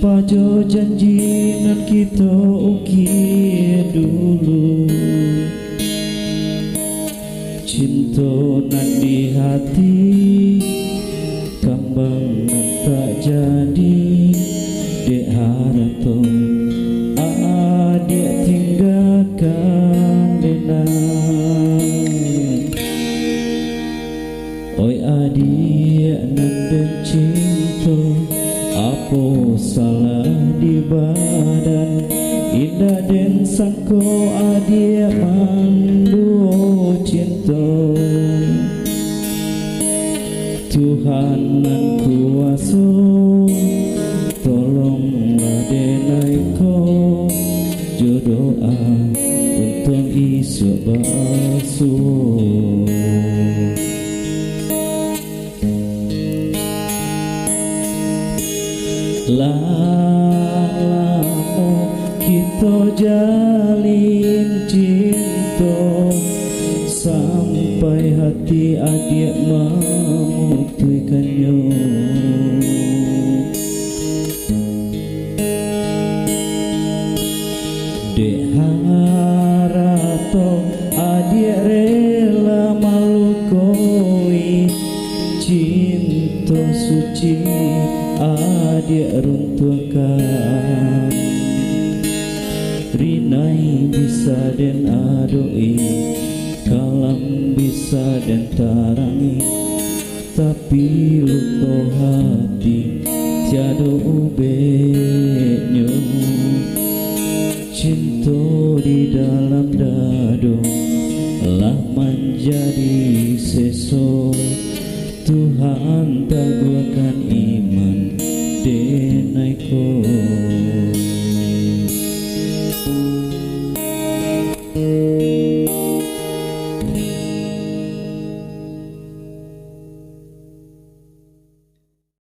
Pajo janji nan kita uki dulu, cinta nan di hati kambang nan tak jadi. Dek harato adik tinggalkan denang. Oi adik nan den cinta, apa salah di badan. Indah den sangko adik mandu cinta. Tuhan nan kuasa, tolonglah denaiko jodoh untung isu basuh. Lama kita jalin cinta, sampai hati adik memutuskannya. Dek harato adik rela malukoi, cinta suci adik runtuhkan. Rinai bisa den adoi, kalam bisa dan tarangi, tapi luka hati tiada ubednya. Cinta di dalam dado lah menjadi seso, Tuhan tak